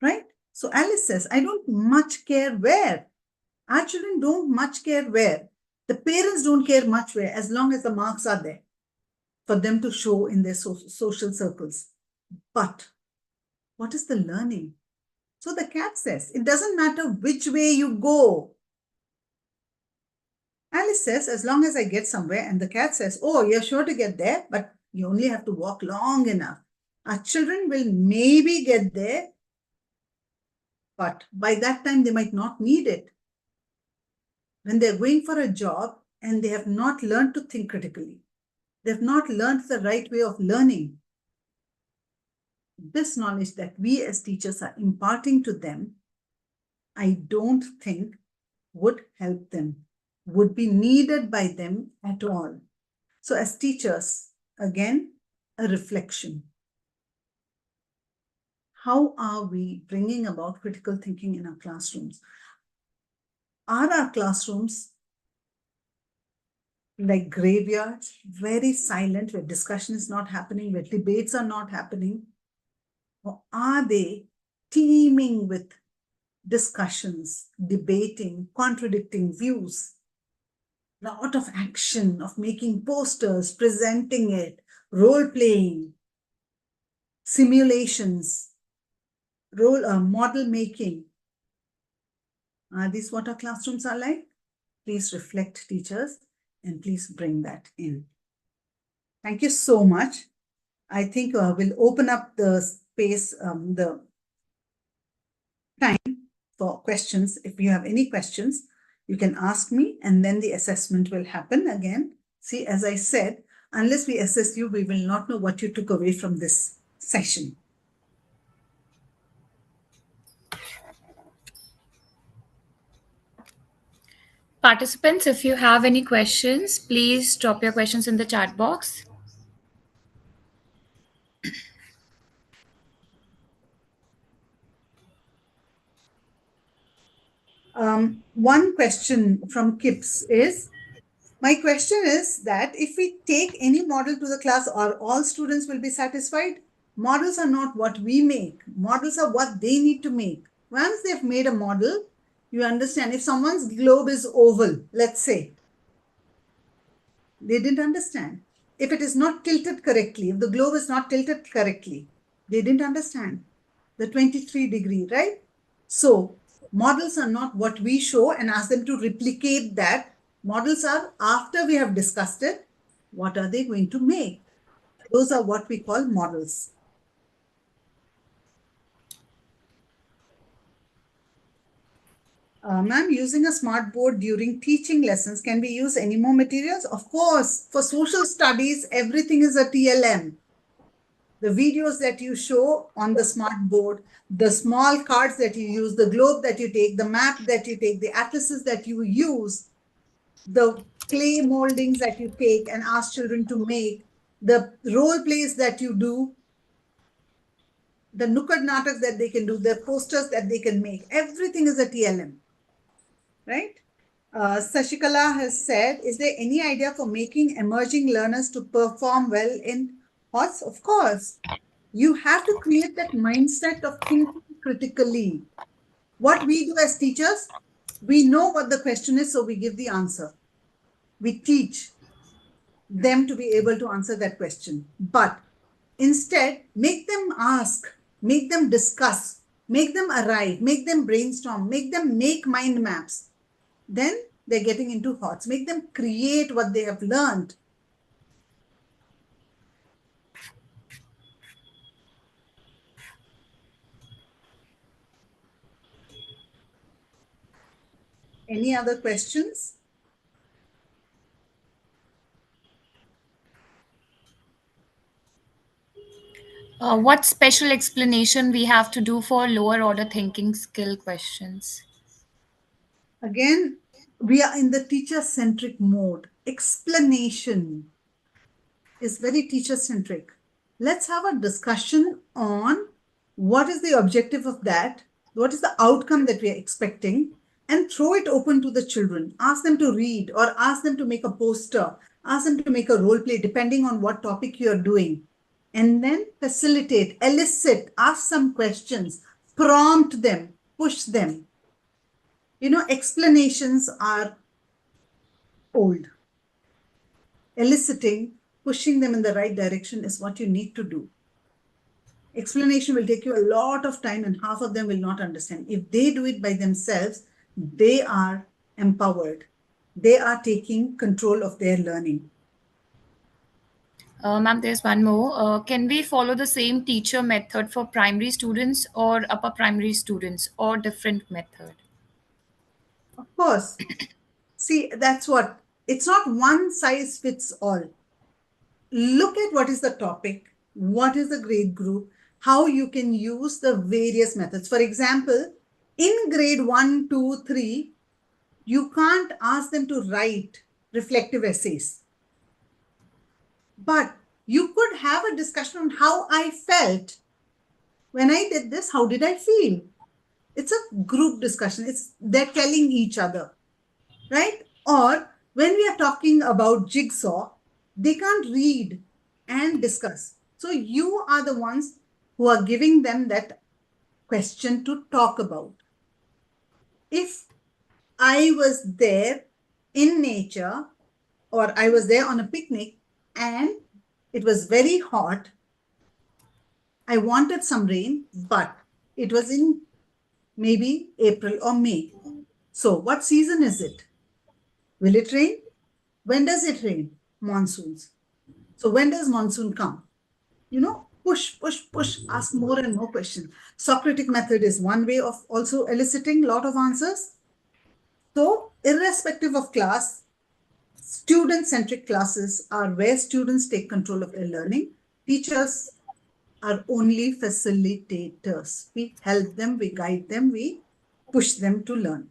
Right? So Alice says, I don't much care where. Our children don't much care where. The parents don't care much where, as long as the marks are there for them to show in their social circles. But what is the learning? So the cat says, it doesn't matter which way you go. Alice says, as long as I get somewhere. And the cat says, oh, you're sure to get there, but you only have to walk long enough. Our children will maybe get there, but by that time they might not need it. When they're going for a job and they have not learned to think critically, they've not learned the right way of learning. This knowledge that we as teachers are imparting to them, I don't think would help them, would be needed by them at all. So as teachers, again, a reflection. How are we bringing about critical thinking in our classrooms? Are our classrooms like graveyards, very silent, where discussion is not happening, where debates are not happening? Or are they teeming with discussions, debating, contradicting views? A lot of action, of making posters, presenting it, role-playing, simulations, model making. Are these what our classrooms are like? Please reflect, teachers, and please bring that in. Thank you so much. I think we'll open up the space, the time for questions. If you have any questions, You can ask me, and then the assessment will happen again. See, as I said, unless we assess you, we will not know what you took away from this session. Participants, if you have any questions, please drop your questions in the chat box. One question from Kips is, my question is that if we take any model to the class, are all students will be satisfied? Models are not what we make. Models are what they need to make. Once they've made a model, you understand, if someone's globe is oval, let's say, they didn't understand. If it is not tilted correctly, if the globe is not tilted correctly, they didn't understand the 23-degree, right? So models are not what we show and ask them to replicate that. Models are, after we have discussed it, what are they going to make? Those are what we call models. Ma'am, using a smart board during teaching lessons, can we use any more materials? Of course, for social studies, everything is a TLM. The videos that you show on the smart board, the small cards that you use, the globe that you take, the map that you take, the atlases that you use, the clay moldings that you take and ask children to make, the role plays that you do, the nukkad nataks that they can do, the posters that they can make, everything is a TLM, right? Sashikala has said, is there any idea for making emerging learners to perform well in HOTS? Of course. You have to create that mindset of thinking critically. What we do as teachers, we know what the question is, so we give the answer. We teach them to be able to answer that question. But instead, make them ask, make them discuss, make them arrive, make them brainstorm, make them make mind maps. Then they're getting into thoughts. Make them create what they have learned. Any other questions? What special explanation we have to do for lower order thinking skill questions? Again, we are in the teacher-centric mode. Explanation is very teacher-centric. Let's have a discussion on what is the objective of that, what is the outcome that we are expecting, and throw it open to the children. Ask them to read or ask them to make a poster, ask them to make a role play depending on what topic you are doing. And then facilitate, elicit, ask some questions, prompt them, push them. You know, explanations are old. Eliciting, pushing them in the right direction is what you need to do. Explanation will take you a lot of time and half of them will not understand. If they do it by themselves, they are empowered. They are taking control of their learning. Ma'am, there's one more. Can we follow the same teacher method for primary students or upper primary students, or different method? Of course, see, that's what, it's not one size fits all. Look at what is the topic, what is the grade group, how you can use the various methods. For example, in grade 1, 2, 3, you can't ask them to write reflective essays. But you could have a discussion on how I felt when I did this. How did I feel? It's a group discussion. They're telling each other, right? Or when we are talking about Jigsaw, they can't read and discuss. So you are the ones who are giving them that question to talk about. If I was there in nature or I was there on a picnic and it was very hot, I wanted some rain, but it was in maybe April or May. So what season is it? Will it rain? When does it rain? Monsoons. So when does monsoon come? You know, push, push, push, ask more and more questions. Socratic method is one way of also eliciting a lot of answers. So, irrespective of class, student-centric classes are where students take control of their learning. Teachers are only facilitators. We help them, we guide them, we push them to learn.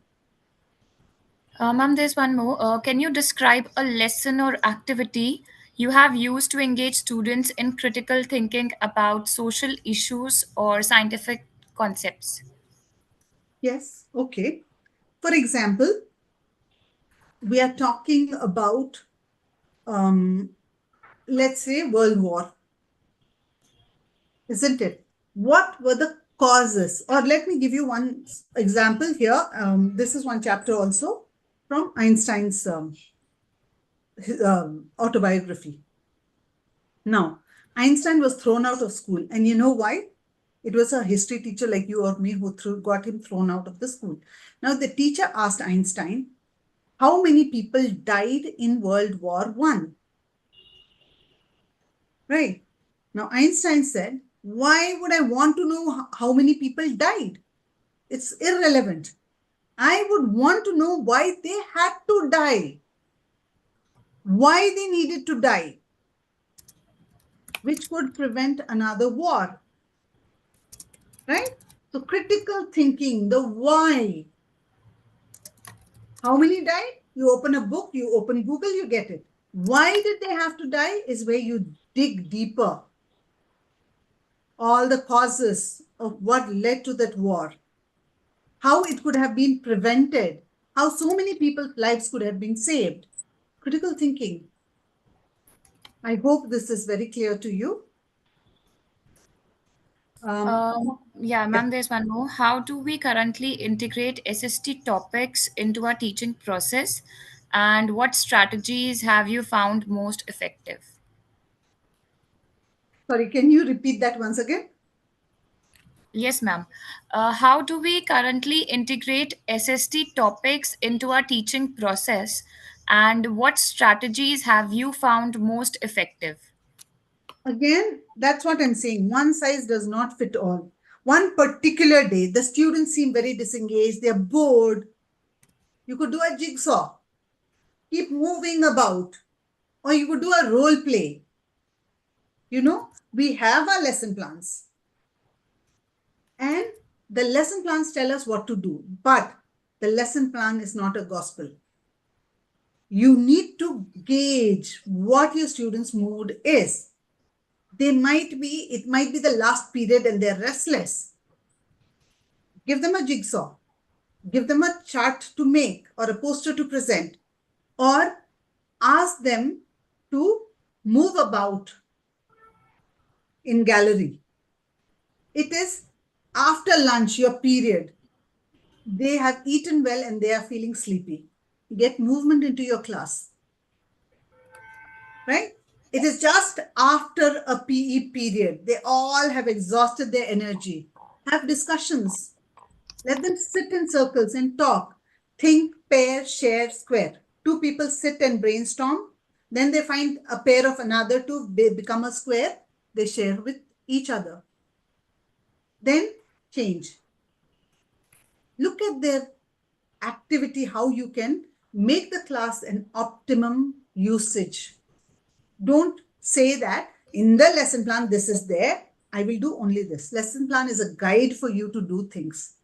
Ma'am, there's one more. Can you describe a lesson or activity you have used to engage students in critical thinking about social issues or scientific concepts? Yes, okay. For example, we are talking about, let's say, World War, isn't it? What were the causes? Or let me give you one example here. This is one chapter also from Einstein's autobiography. Now, Einstein was thrown out of school, and you know why? It was a history teacher like you or me who got him thrown out of the school. Now, the teacher asked Einstein, how many people died in World War One? Right. Now, Einstein said, why would I want to know how many people died? It's irrelevant. I would want to know why they had to die, why they needed to die, which could prevent another war. Right? So, critical thinking, the why. How many died? You open a book, you open Google, you get it. Why did they have to die is where you dig deeper. All the causes of what led to that war, how it could have been prevented, how so many people's lives could have been saved. Critical thinking. I hope this is very clear to you. Yeah, Yeah. ma'am, there's one more. How do we currently integrate SST topics into our teaching process? And what strategies have you found most effective? Sorry, can you repeat that once again? Yes, ma'am. How do we currently integrate SST topics into our teaching process? And what strategies have you found most effective? Again, that's what I'm saying. One size does not fit all. One particular day, the students seem very disengaged, they're bored. You could do a jigsaw, keep moving about, or you could do a role play. We have our lesson plans, and the lesson plans tell us what to do, but the lesson plan is not a gospel. You need to gauge what your students' mood is. It might be the last period and they're restless. Give them a jigsaw, give them a chart to make or a poster to present, or ask them to move about in gallery. It is after lunch, your period. They have eaten well and they are feeling sleepy. Get movement into your class, right? It is just after a PE period. They all have exhausted their energy. Have discussions. Let them sit in circles and talk. Think, pair, share, square. Two people sit and brainstorm. Then they find a pair of another two, they become a square. They share with each other. Then change. Look at their activity, how you can make the class an optimum usage. Don't say that in the lesson plan, this is there. I will do only this. Lesson plan is a guide for you to do things.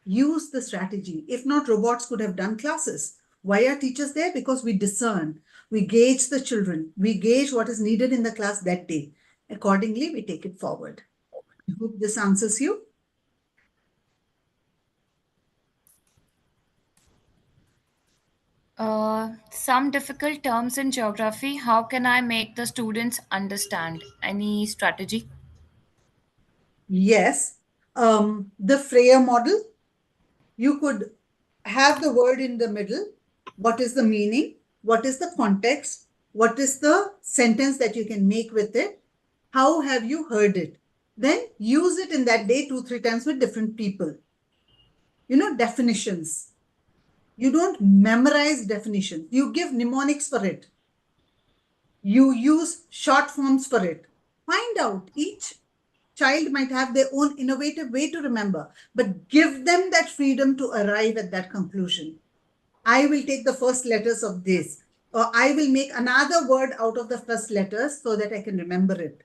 Use the strategy. If not, robots could have done classes. Why are teachers there? Because we discern, we gauge the children, we gauge what is needed in the class that day. Accordingly, we take it forward. I hope this answers you. Some difficult terms in geography. How can I make the students understand? Any strategy? Yes. The Freya model, you could have the word in the middle. What is the meaning? What is the context? What is the sentence that you can make with it? How have you heard it? Then use it in that day 2-3 times with different people. Definitions. You don't memorize definitions. You give mnemonics for it. You use short forms for it. Find out. Each child might have their own innovative way to remember, but give them that freedom to arrive at that conclusion. I will take the first letters of this, or I will make another word out of the first letters so that I can remember it.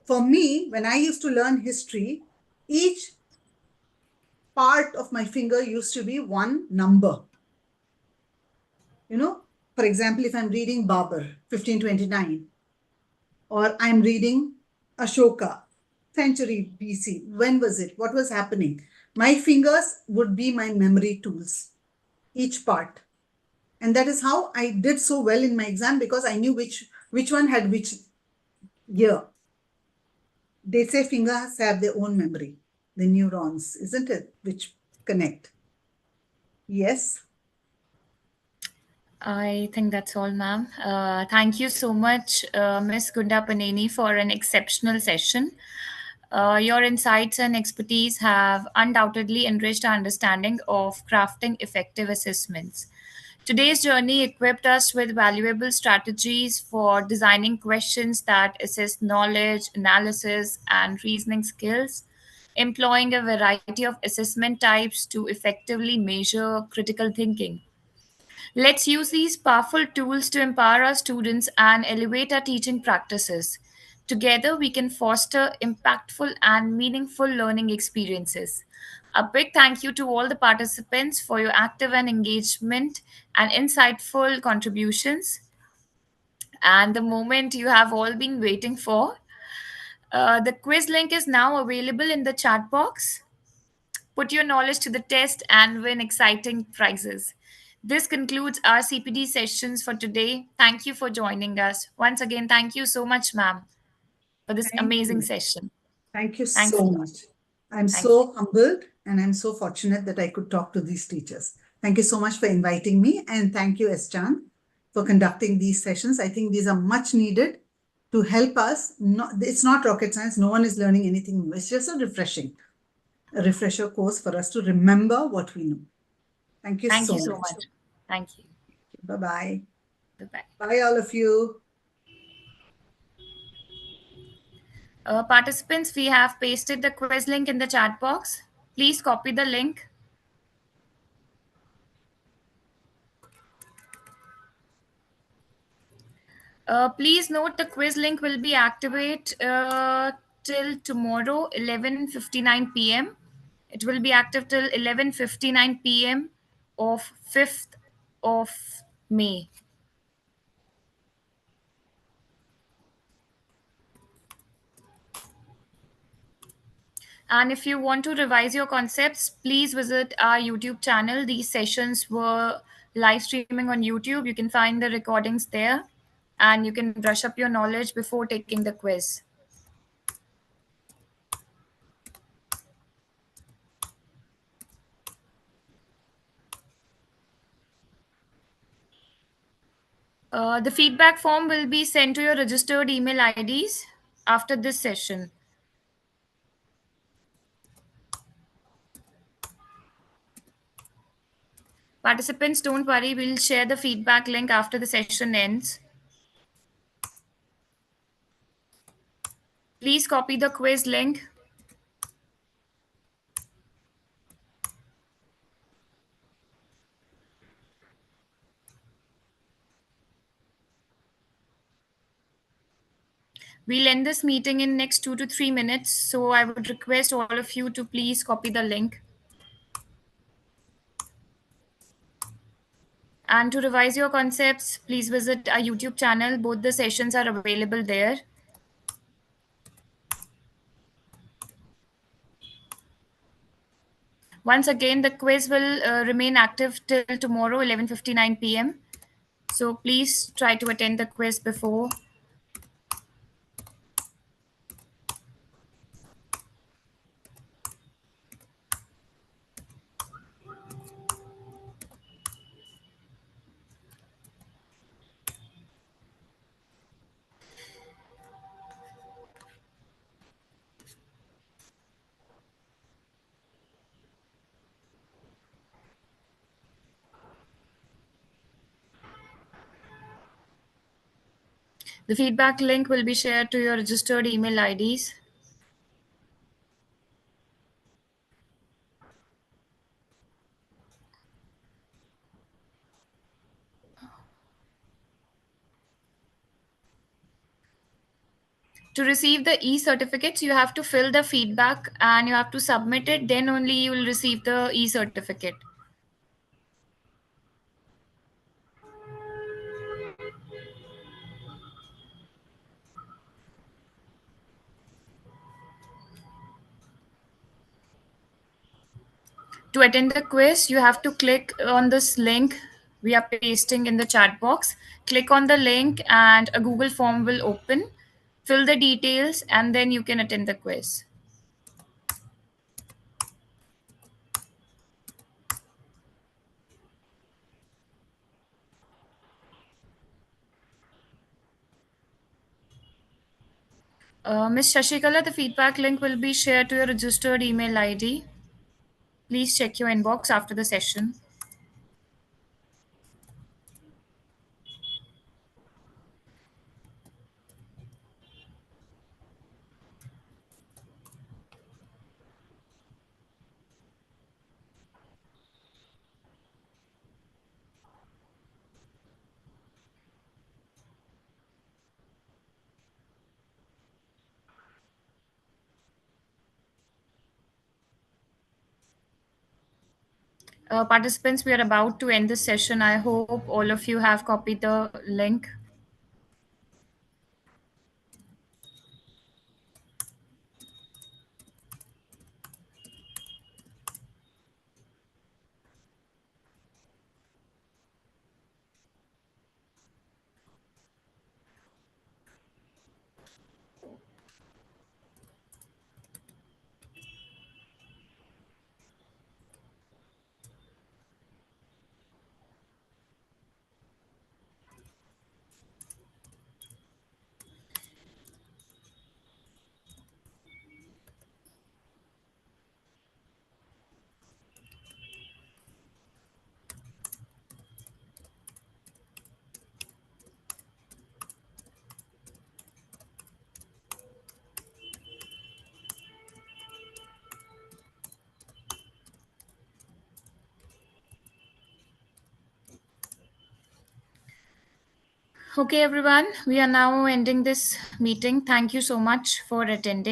For me, when I used to learn history, each part of my finger used to be one number. For example, if I'm reading Babur, 1529, or I'm reading Ashoka, century BC, when was it? What was happening? My fingers would be my memory tools, each part. And that is how I did so well in my exam, because I knew which one had which year. They say fingers have their own memory, the neurons, isn't it? Which connect. Yes. I think that's all, ma'am. Thank you so much, Ms. Gunda Paneni, for an exceptional session. Your insights and expertise have undoubtedly enriched our understanding of crafting effective assessments. Today's journey equipped us with valuable strategies for designing questions that assess knowledge, analysis, and reasoning skills, employing a variety of assessment types to effectively measure critical thinking. Let's use these powerful tools to empower our students and elevate our teaching practices. Together, we can foster impactful and meaningful learning experiences. A big thank you to all the participants for your active and engagement and insightful contributions. And the moment you have all been waiting for, the quiz link is now available in the chat box. Put your knowledge to the test and win exciting prizes. This concludes our CPD sessions for today. Thank you for joining us. Once again, thank you so much, ma'am, for this Thank amazing you. session. Thank you Thanks a so lot. much. I'm Thank you. so humbled and I'm so fortunate that I could talk to these teachers. Thank you so much for inviting me. And thank you, Eschan, for conducting these sessions. I think these are much needed to help us. It's not rocket science. No one is learning anything new. It's just a refresher course for us to remember what we know. Thank you Thank so you so much. much. Thank you. Bye-bye. Bye-bye. Bye, all of you. Participants, we have pasted the quiz link in the chat box. Please copy the link. Please note the quiz link will be activate till tomorrow 11:59 p.m. It will be active till 11:59 p.m. of 5th of May. And if you want to revise your concepts, please visit our YouTube channel. These sessions were live streaming on YouTube. You can find the recordings there and you can brush up your knowledge before taking the quiz. The feedback form will be sent to your registered email IDs after this session. Participants, don't worry, we'll share the feedback link after the session ends. Please copy the quiz link. We'll end this meeting in next 2 to 3 minutes, so I would request all of you to please copy the link. And to revise your concepts, please visit our YouTube channel. Both the sessions are available there. Once again, the quiz will remain active till tomorrow, 11:59 p.m. So please try to attend the quiz before. The feedback link will be shared to your registered email IDs. To receive the e-certificates, you have to fill the feedback and you have to submit it. Then only you will receive the e-certificate. To attend the quiz, you have to click on this link we are pasting in the chat box. Click on the link and a Google form will open. Fill the details and then you can attend the quiz. Ms. Shashikala, the feedback link will be shared to your registered email ID. Please check your inbox after the session. Participants, we are about to end this session. I hope all of you have copied the link. Okay, everyone, we are now ending this meeting. Thank you so much for attending.